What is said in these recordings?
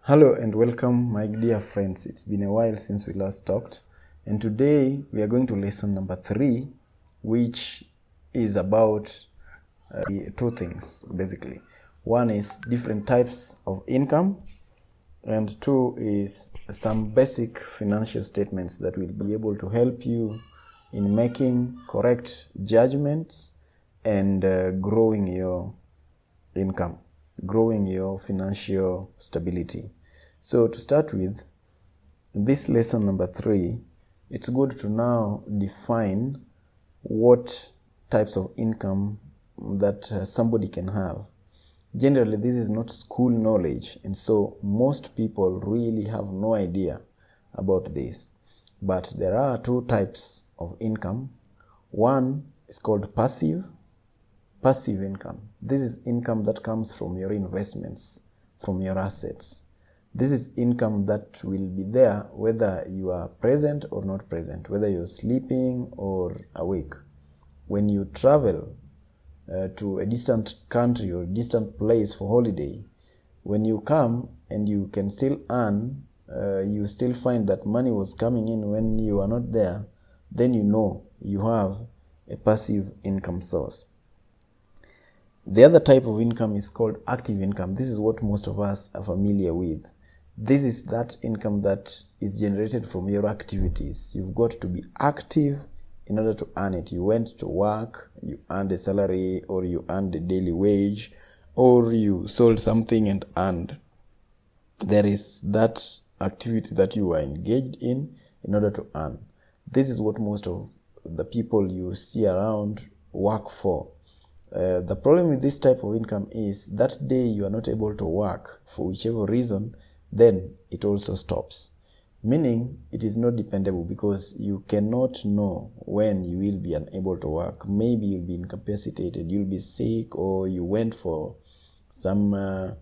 Hello and welcome, my dear friends. It's been a while since we last talked, and today we are going to lesson number 3, which is about two things basically. One is different types of income, and 2 is some basic financial statements that will be able to help you in making correct judgments and growing your income, growing your financial stability. So to start with, this lesson number 3, it's good to now define what types of income that somebody can have. Generally, this is not school knowledge, and so most people really have no idea about this. But there are 2 types of income. One is called passive income. This is income that comes from your investments, from your assets. This is income that will be there whether you are present or not present, whether you're sleeping or awake. When you travel to a distant country or distant place for holiday, when you come and you can still earn, you still find that money was coming in when you are not there, then you know you have a passive income source. The other type of income is called active income. This is what most of us are familiar with. This is that income that is generated from your activities. You've got to be active in order to earn it. You went to work, you earned a salary, or you earned a daily wage, or you sold something and earned. There is that activity that you are engaged in order to earn. This is what most of the people you see around work for. The problem with this type of income is that day you are not able to work for whichever reason, then it also stops. Meaning it is not dependable, because you cannot know when you will be unable to work. Maybe you'll be incapacitated, you'll be sick, or you went for some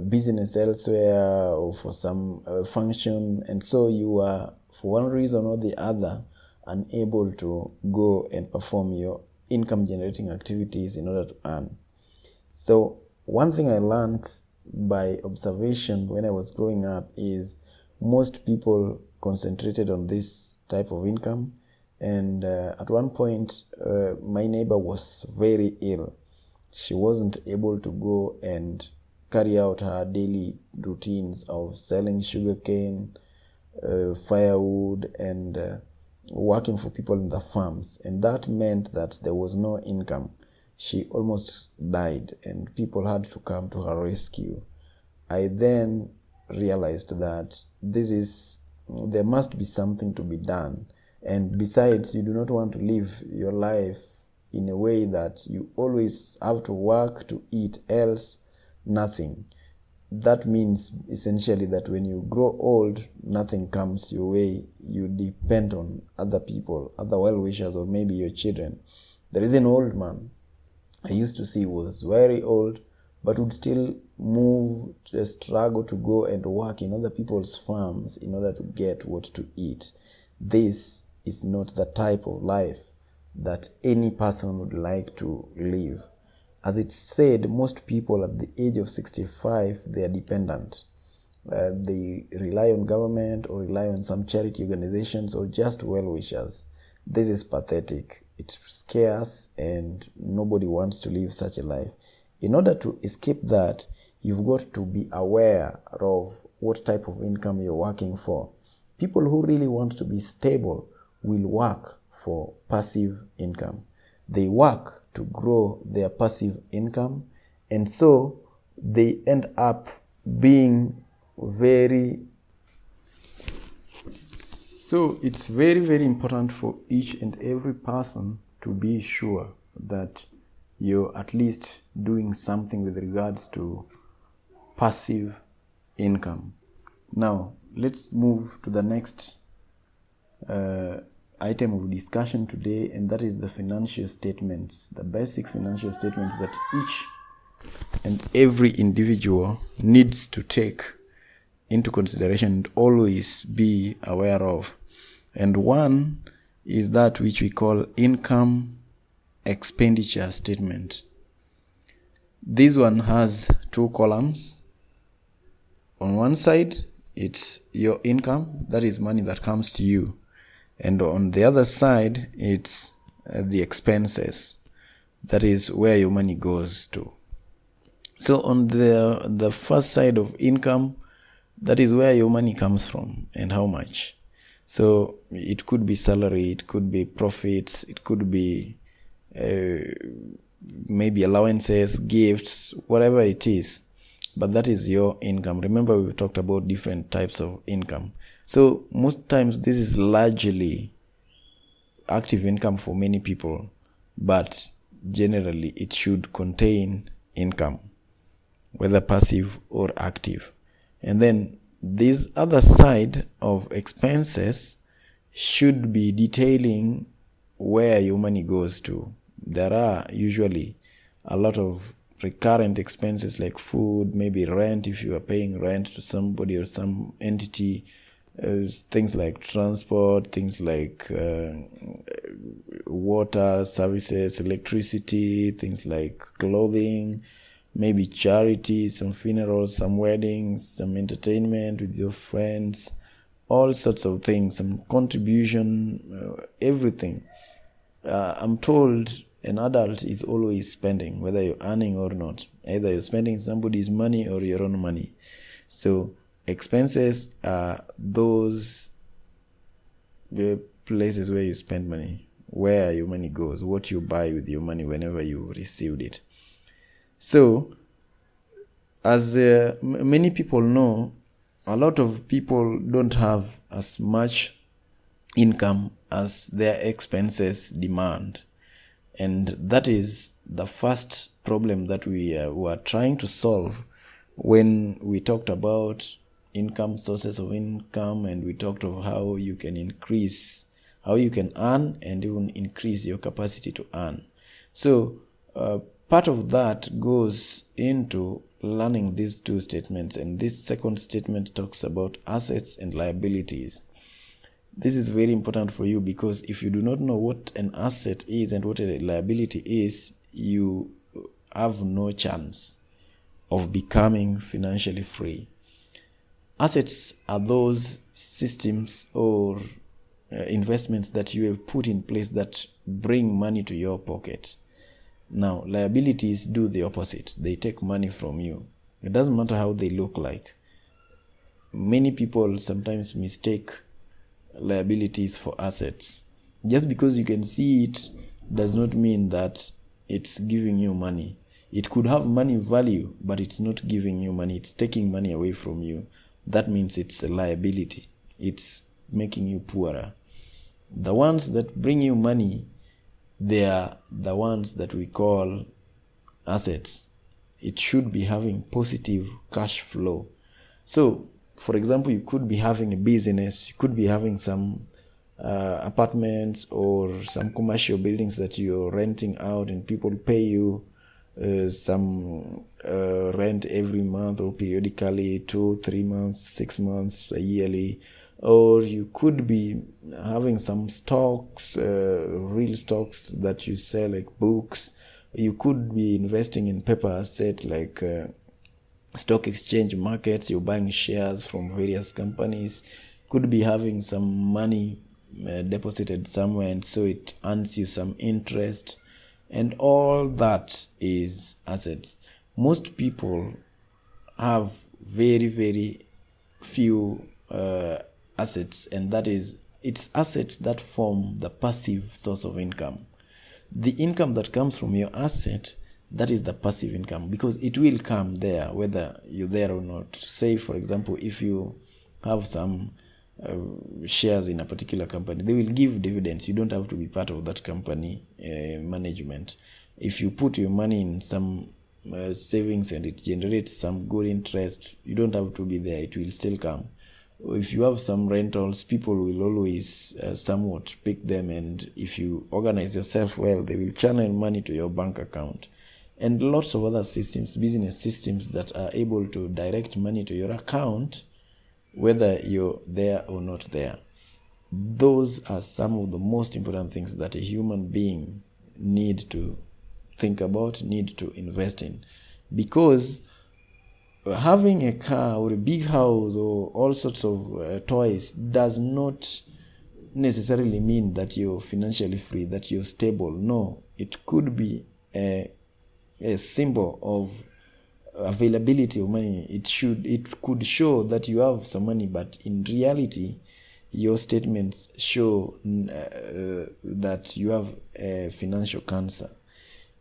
business elsewhere or for some function, and so you are, for one reason or the other, unable to go and perform your income generating activities in order to earn. So one thing I learned by observation when I was growing up is most people concentrated on this type of income, and at one point my neighbor was very ill. She wasn't able to go and carry out her daily routines of selling sugarcane, firewood, and working for people in the farms, and that meant that there was no income. She almost died, and people had to come to her rescue. I then realized that there must be something to be done, and besides, you do not want to live your life in a way that you always have to work to eat, else nothing. That means essentially that when you grow old, nothing comes your way. You depend on other people, other well-wishers, or maybe your children. There is an old man I used to see, was very old, but would still struggle to go and work in other people's farms in order to get what to eat. This is not the type of life that any person would like to live. As it's said, most people at the age of 65, they are dependent. They rely on government or rely on some charity organizations or just well-wishers. This is pathetic. It's scarce, and nobody wants to live such a life. In order to escape that, you've got to be aware of what type of income you're working for. People who really want to be stable will work for passive income. They work to grow their passive income, and so they end up being So it's very, very important for each and every person to be sure that you're at least doing something with regards to passive income. Now, let's move to the next item of discussion today, and that is the financial statements, the basic financial statements that each and every individual needs to take into consideration and always be aware of. And one is that which we call income expenditure statement. This one has 2 columns. on one side, it's your income, that is money that comes to you. And on the other side, it's the expenses, that is where your money goes to. So on the first side of income, that is where your money comes from and how much. So it could be salary, it could be profits, it could be maybe allowances, gifts, whatever it is. But that is your income. Remember, we've talked about different types of income. So most times this is largely active income for many people, but generally it should contain income, whether passive or active. And then this other side of expenses should be detailing where your money goes to. There are usually a lot of recurrent expenses like food, maybe rent if you are paying rent to somebody or some entity, things like transport, things like water services, electricity, things like clothing, maybe charity, some funerals, some weddings, some entertainment with your friends, all sorts of things, some contribution, everything. I'm told an adult is always spending, whether you're earning or not. Either you're spending somebody's money or your own money. So expenses are those places where you spend money, where your money goes, what you buy with your money whenever you've received it. So, as many people know, a lot of people don't have as much income as their expenses demand. And that is the first problem that we were trying to solve when we talked about income, sources of income, and we talked of how you can increase, how you can earn and even increase your capacity to earn. So part of that goes into learning these two statements, and this second statement talks about assets and liabilities. This is very important for you because if you do not know what an asset is and what a liability is, you have no chance of becoming financially free. Assets are those systems or investments that you have put in place that bring money to your pocket. Now, liabilities do the opposite. They take money from you. It doesn't matter how they look like. Many people sometimes mistake liabilities for assets. Just because you can see it does not mean that it's giving you money. It could have money value, but it's not giving you money. It's taking money away from you. That means it's a liability. It's making you poorer. The ones that bring you money, they are the ones that we call assets. It should be having positive cash flow. So, for example, you could be having a business, you could be having some apartments or some commercial buildings that you're renting out and people pay you some rent every month or periodically, 2, 3 months, 6 months, yearly. Or you could be having some stocks, real stocks that you sell, like books. You could be investing in paper asset like stock exchange markets. You're buying shares from various companies. Could be having some money deposited somewhere, and so it earns you some interest. And all that is assets. Most people have very, very few assets, and that is, it's assets that form the passive source of income. The income that comes from your asset, that is the passive income, because it will come there whether you're there or not. Say, for example, if you have some shares in a particular company, they will give dividends. You don't have to be part of that company management. If you put your money in some savings and it generates some good interest, you don't have to be there. It will still come. If you have some rentals, people will always somewhat pick them, and if you organize yourself well, they will channel money to your bank account. And lots of other systems, business systems, that are able to direct money to your account whether you're there or not there. Those are some of the most important things that a human being need to think about, need to invest in, because having a car or a big house or all sorts of toys does not necessarily mean that you're financially free, that you're stable. No, it could be a symbol of availability of money. It could show that you have some money, but in reality your statements show that you have a financial cancer.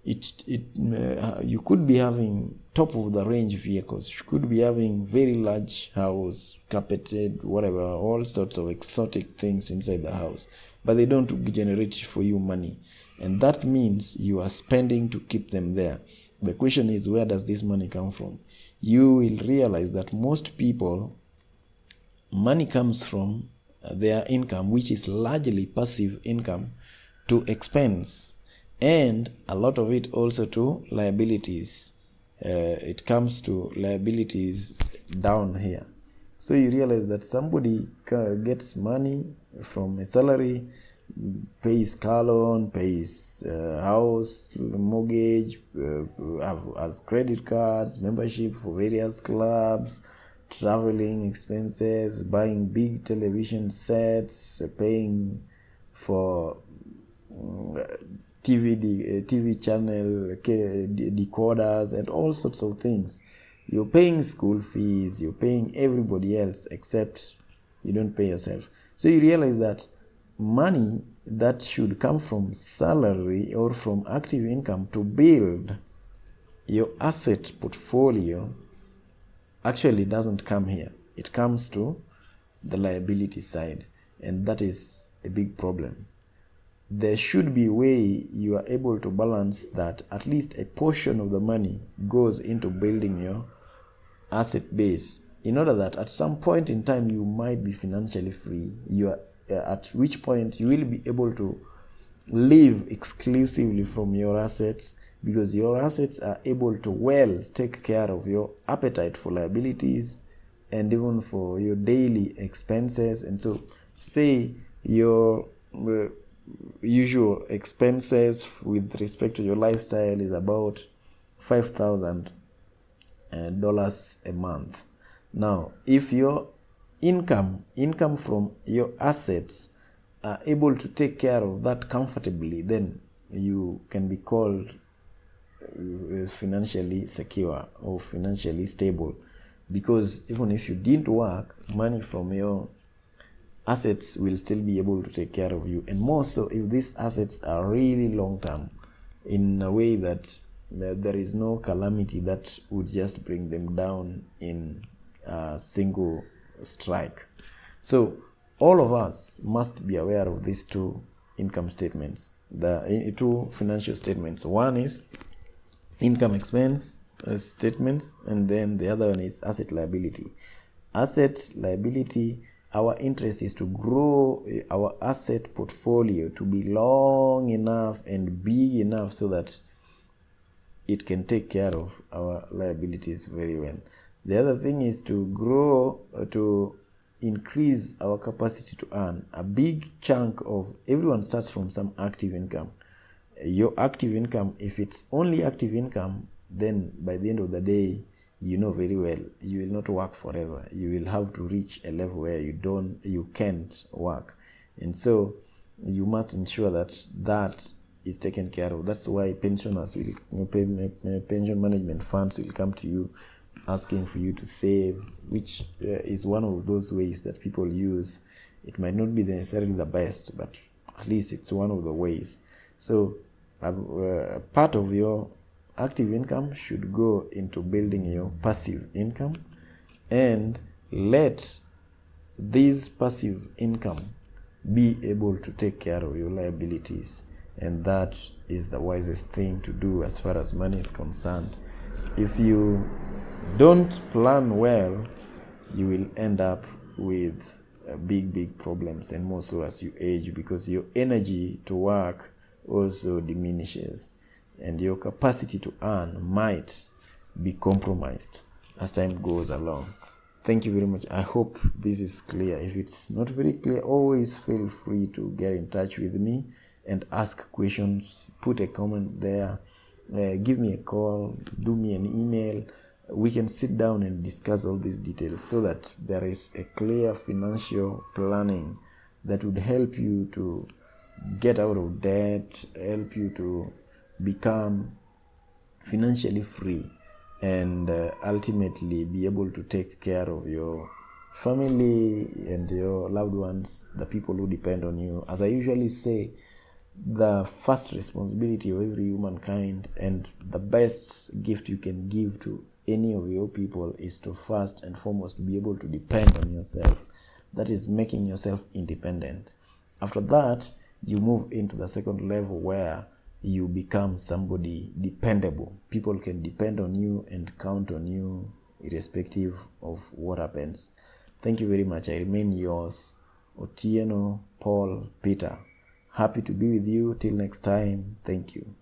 You could be having top of the range vehicles, you could be having very large house, carpeted, whatever, all sorts of exotic things inside the house, but they don't generate for you money, and that means you are spending to keep them there. The question is, where does this money come from? You will realize that most people, money comes from their income, which is largely passive income, to expense, and a lot of it also to liabilities. It comes to liabilities down here. So you realize that somebody gets money from a salary, pays car loan, pays house mortgage, has credit cards, membership for various clubs, traveling expenses, buying big television sets, paying for TV channel decoders and all sorts of things. You're paying school fees, you're paying everybody else, except you don't pay yourself. So you realize that money that should come from salary or from active income to build your asset portfolio actually doesn't come here. It comes to the liability side, and that is a big problem. There should be a way you are able to balance that at least a portion of the money goes into building your asset base, in order that at some point in time you might be financially free. You are at which point you will be able to live exclusively from your assets, because your assets are able to well take care of your appetite for liabilities and even for your daily expenses. And so say your usual expenses with respect to your lifestyle is about $5,000 a month. Now, if your income from your assets are able to take care of that comfortably, then you can be called financially secure or financially stable, because even if you didn't work, money from your assets will still be able to take care of you, and more so if these assets are really long term, in a way that there is no calamity that would just bring them down in a single strike. So all of us must be aware of these two income statements, the two financial statements. One is income expense statements, and then the other one is asset liability. Asset liability, our interest is to grow our asset portfolio to be long enough and big enough so that it can take care of our liabilities very well. The other thing is to grow, to increase our capacity to earn. A big chunk of everyone starts from some active income. Your active income, if it's only active income, then by the end of the day, you know very well you will not work forever. You will have to reach a level where you can't work, and so you must ensure that is taken care of. That's why pensioners will pension management funds will come to you asking for you to save, which is one of those ways that people use. It might not be necessarily the best, but at least it's one of the ways. So part of your active income should go into building your passive income, and let this passive income be able to take care of your liabilities, and that is the wisest thing to do as far as money is concerned. If you don't plan well, you will end up with big problems, and more so as you age, because your energy to work also diminishes, and your capacity to earn might be compromised as time goes along. Thank you very much. I hope this is clear. If it's not very clear, always feel free to get in touch with me and ask questions. Put a comment there, give me a call, do me an email. we can sit down and discuss all these details so that there is a clear financial planning that would help you to get out of debt, help you to become financially free, and ultimately be able to take care of your family and your loved ones, the people who depend on you. As I usually say, the first responsibility of every humankind and the best gift you can give to any of your people is to first and foremost be able to depend on yourself. That is making yourself independent. After that, you move into the second level where you become somebody dependable. People can depend on you and count on you irrespective of what happens. Thank you very much. I remain yours, Otieno Paul Peter. Happy to be with you. Till next time. Thank you.